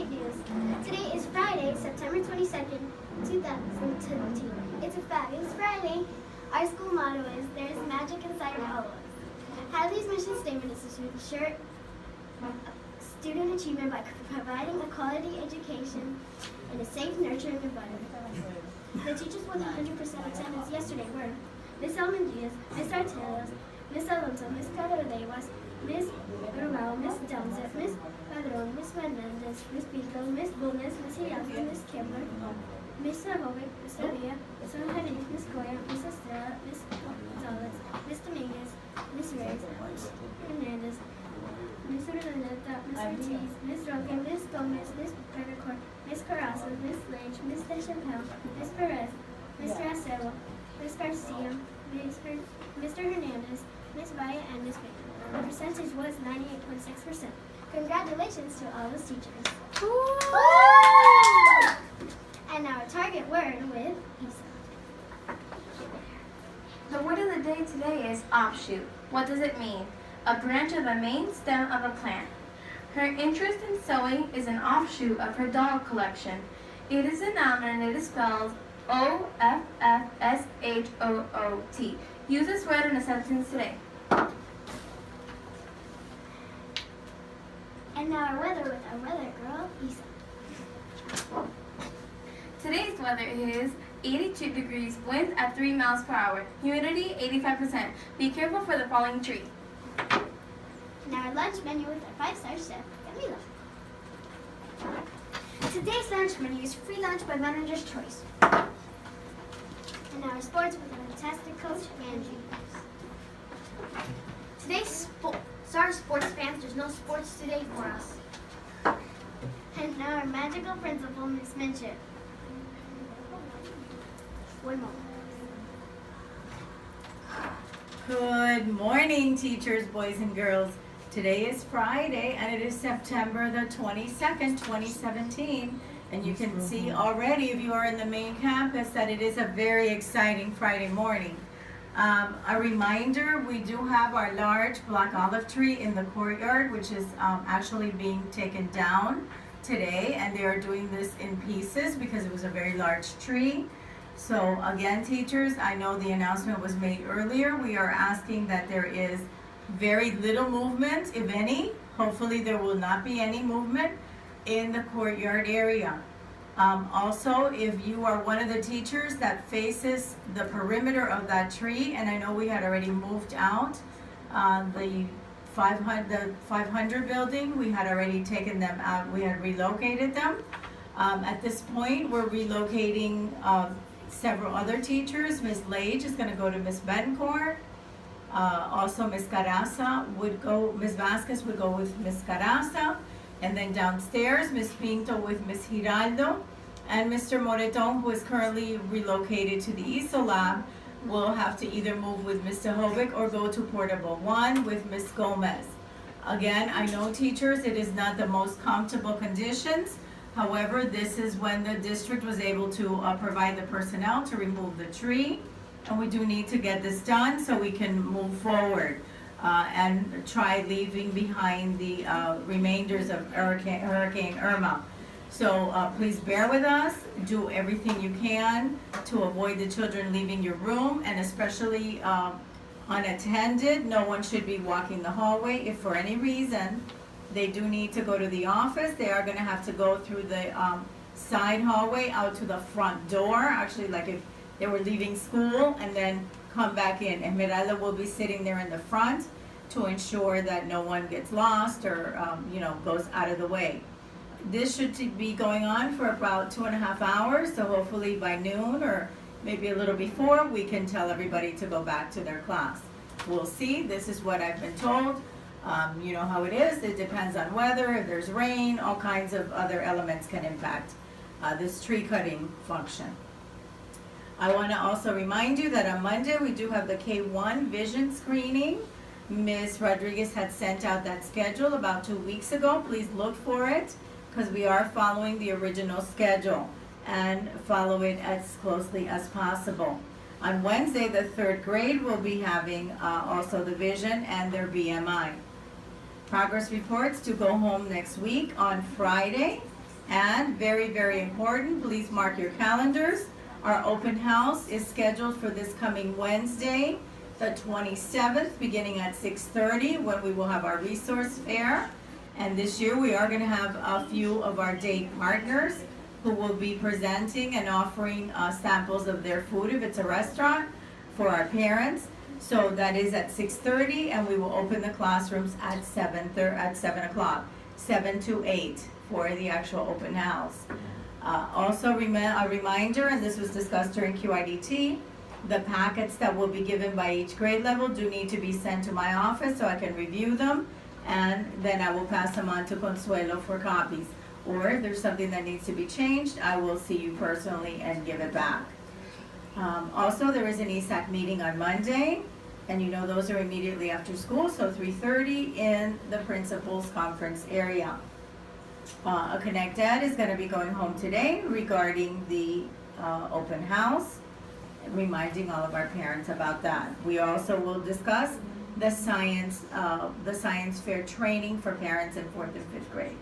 News. Today is Friday, September 22nd, 2017. It's a fabulous Friday. Our school motto is, there is magic inside all of us. Hadley's mission statement is to ensure student achievement by providing a quality education in a safe, nurturing environment. The teachers with 100% attendance yesterday were Miss Almendiz, Miss Arteros, Miss Alonso, Miss Carolevas, Miss Romero, Miss Downsett, Miss Padron, Miss Menendez, Miss Pinto, Miss Bulnes, Miss Hidalgo, Miss Kembler, Miss Sahovic, Miss Sevilla, Miss Rodriguez, Miss Goya, Miss Estrella, Miss Gonzalez, Miss Dominguez, Miss Reyes, Miss Hernandez, Miss Urdaneta, Miss Ortiz, Miss Roque, Miss Gomez, Miss Pernicor, Miss Carrasco, Miss Lynch, Miss Deschapelle, Miss Perez, Mr. Acero, Miss Garcia, Mr. Hernandez, Miss Valle, and Miss Baker. The percentage was 98.6%. Congratulations to all those teachers. Woo! And our target word with Isa. The word of the day today is offshoot. What does it mean? A branch of the main stem of a plant. Her interest in sewing is an offshoot of her doll collection. It is a noun and it is spelled O-F-F-S-H-O-O-T. Use this word in a sentence today. And now our weather with our weather girl, Isa. Today's weather is 82 degrees, winds at 3 miles per hour, humidity 85%. Be careful for the falling tree. Now our lunch menu with our 5-star chef, Camila. Today's lunch menu is free lunch by manager's choice. And our sports with our fantastic coach, Angie. Sorry, sports fans, there's no sports today for us. And now our magical principal, Miss Minchip. One moment. Good morning, teachers, boys and girls. Today is Friday, and it is September the 22nd, 2017. And you can see already, if you are in the main campus, that it is a very exciting Friday morning. A reminder, we do have our large black olive tree in the courtyard, which is actually being taken down today, and they are doing this in pieces because it was a very large tree. So again, teachers, I know the announcement was made earlier. We are asking that there is very little movement, if any. Hopefully there will not be any movement in the courtyard area. Also, if you are one of the teachers that faces the perimeter of that tree, and I know we had already moved out the 500 building, we had already taken them out, we had relocated them. At this point, we're relocating several other teachers. Ms. Lage is going to go to Ms. Betancourt. Also, Ms. Caraza would go, Ms. Vasquez would go with Ms. Caraza. And then downstairs, Ms. Pinto with Ms. Giraldo. And Mr. Moreton, who is currently relocated to the ESO lab, will have to either move with Mr. Hovick or go to Portable 1 with Ms. Gomez. Again, I know, teachers, it is not the most comfortable conditions. However, this is when the district was able to provide the personnel to remove the tree. And we do need to get this done so we can move forward and try leaving behind the remainders of Hurricane Irma. So please bear with us. Do everything you can to avoid the children leaving your room, and especially unattended. No one should be walking the hallway. If for any reason they do need to go to the office, they are going to have to go through the side hallway out to the front door, actually like if they were leaving school, and then come back in. Esmeralda will be sitting there in the front to ensure that no one gets lost or goes out of the way. This should be going on for about 2.5 hours, so hopefully by noon or maybe a little before, we can tell everybody to go back to their class. We'll see. This is what I've been told. You know how it is. It depends on weather. If there's rain, all kinds of other elements can impact this tree cutting function. I want to also remind you that on Monday we do have the K1 vision screening. Ms. Rodriguez had sent out that schedule about 2 weeks ago. Please look for it because we are following the original schedule and follow it as closely as possible. On Wednesday, the 3rd grade will be having also the vision and their BMI. Progress reports to go home next week on Friday. And very, very important, please mark your calendars. Our open house is scheduled for this coming Wednesday, the 27th, beginning at 6:30, when we will have our resource fair. And this year we are going to have a few of our day partners who will be presenting and offering samples of their food if it's a restaurant for our parents. So that is at 6:30, and we will open the classrooms at 7 o'clock, 7 to 8 for the actual open house. Also a reminder, and this was discussed during QIDT, the packets that will be given by each grade level do need to be sent to my office so I can review them, and then I will pass them on to Consuelo for copies. Or if there's something that needs to be changed, I will see you personally and give it back. Also, there is an ESAC meeting on Monday, and you know those are immediately after school, so 3:30 in the principal's conference area. A Connect Ed is going to be going home today regarding the open house, reminding all of our parents about that. We also will discuss the science fair training for parents in 4th and 5th grade.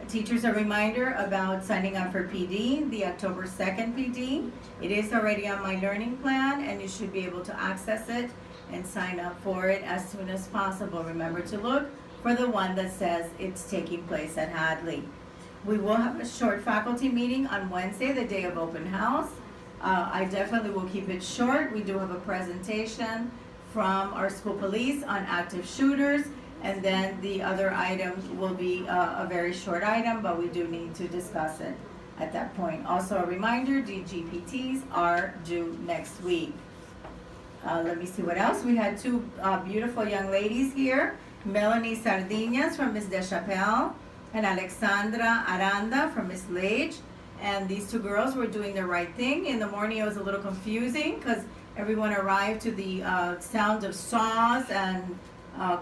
Teachers, a reminder about signing up for PD, the October 2nd PD. It is already on my learning plan, and you should be able to access it and sign up for it as soon as possible. Remember to look for the one that says it's taking place at Hadley. We will have a short faculty meeting on Wednesday, the day of open house. I definitely will keep it short. We do have a presentation from our school police on active shooters, and then the other items will be a very short item, but we do need to discuss it at that point. Also a reminder, DGPTs are due next week. Let me see what else. We had two beautiful young ladies here, Melanie Sardinas from Miss Deschapelle and Alexandra Aranda from Miss Lage. And these two girls were doing the right thing. In the morning it was a little confusing because everyone arrived to the sound of saws and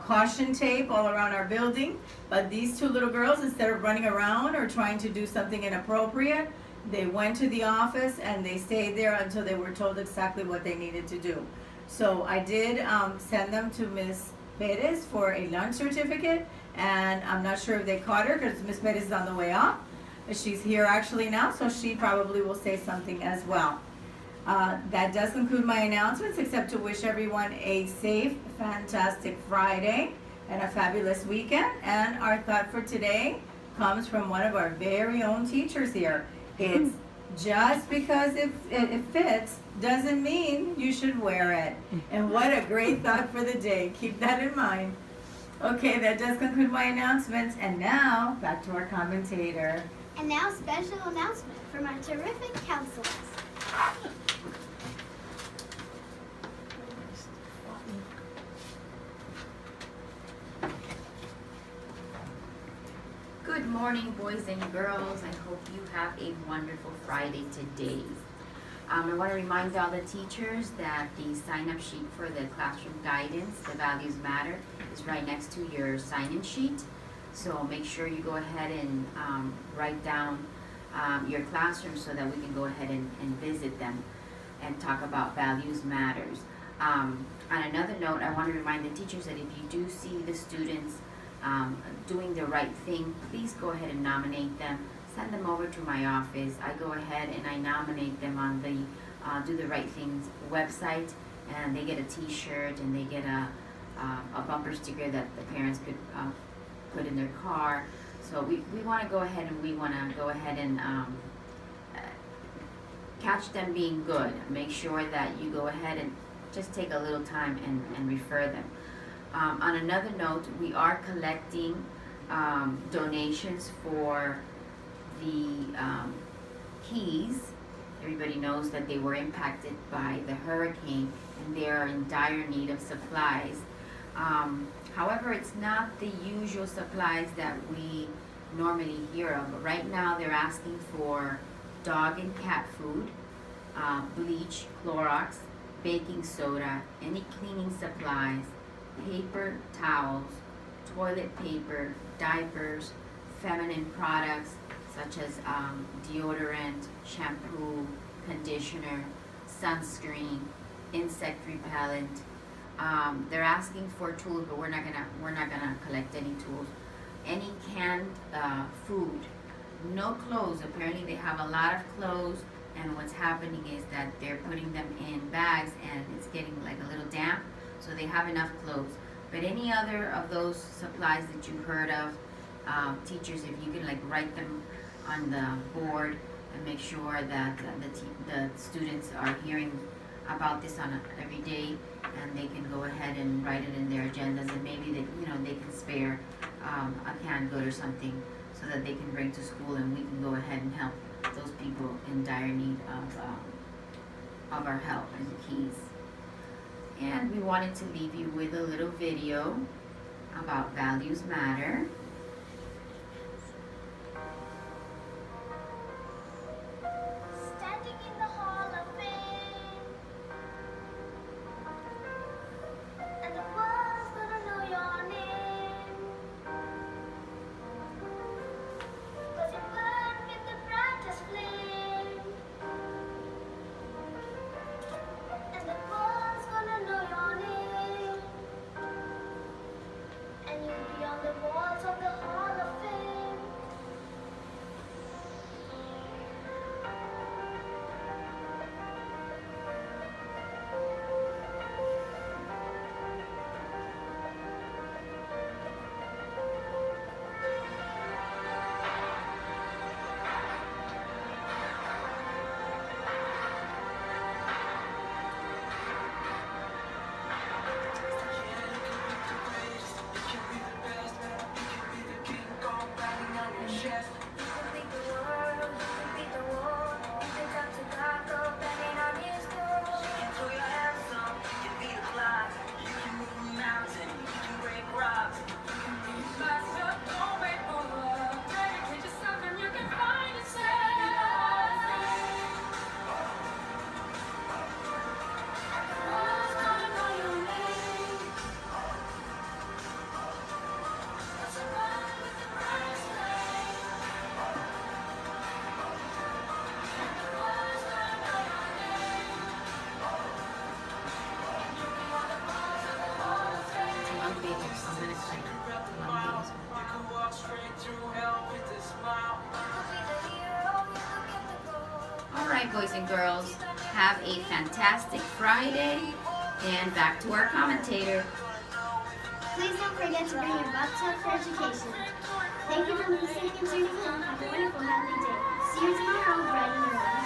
caution tape all around our building. But these two little girls, instead of running around or trying to do something inappropriate, they went to the office and they stayed there until they were told exactly what they needed to do. So I did send them to Miss Perez for a lunch certificate, and I'm not sure if they caught her because Miss Perez is on the way up. She's here actually now, so she probably will say something as well. That does conclude my announcements, except to wish everyone a safe, fantastic Friday and a fabulous weekend. And our thought for today comes from one of our very own teachers here. It's just because it fits doesn't mean you should wear it. And what a great thought for the day. Keep that in mind. Okay, that does conclude my announcements. And now, back to our commentator. And now, special announcement from our terrific counselors. Good morning, boys and girls. I hope you have a wonderful Friday today. I want to remind all the teachers that the sign-up sheet for the classroom guidance, the Values Matter, is right next to your sign-in sheet. So make sure you go ahead and write down your classroom so that we can go ahead and visit them and talk about Values Matters. On another note, I want to remind the teachers that if you do see the students doing the right thing, please go ahead and nominate them. Send them over to my office. I go ahead and I nominate them on the Do the Right Things website, and they get a t-shirt and they get a bumper sticker that the parents could put in their car. So we want to go ahead and catch them being good. Make sure that you go ahead and just take a little time and refer them. On another note, we are collecting donations for the Keys. Everybody knows that they were impacted by the hurricane and they are in dire need of supplies. However, it's not the usual supplies that we normally hear of. Right now, they're asking for dog and cat food, bleach, Clorox, baking soda, any cleaning supplies, paper towels, toilet paper, diapers, feminine products such as deodorant, shampoo, conditioner, sunscreen, insect repellent. They're asking for tools, but we're not gonna collect any tools. Any canned food no clothes. Apparently they have a lot of clothes, and what's happening is that they're putting them in bags and it's getting like a little damp, so they have enough clothes. But any other of those supplies that you heard of, teachers, if you can like write them on the board and make sure that the students are hearing about this on every day, and they can go ahead and write it in their agendas, and maybe they can spare a canned good or something so that they can bring to school, and we can go ahead and help those people in dire need of our help and keys. And we wanted to leave you with a little video about Values Matter. Standing in the Hall of Fame, and the world's gonna know your name, 'cause you burn with the brightest flame, and the world's gonna know your name, and you'll be on the walls of the Hall of Fame. All right, boys and girls, have a fantastic Friday, and back to our commentator. Please don't forget to bring your laptop for education. Thank you for listening and tuning in. Have a wonderful, happy day. See you tomorrow, bright and early.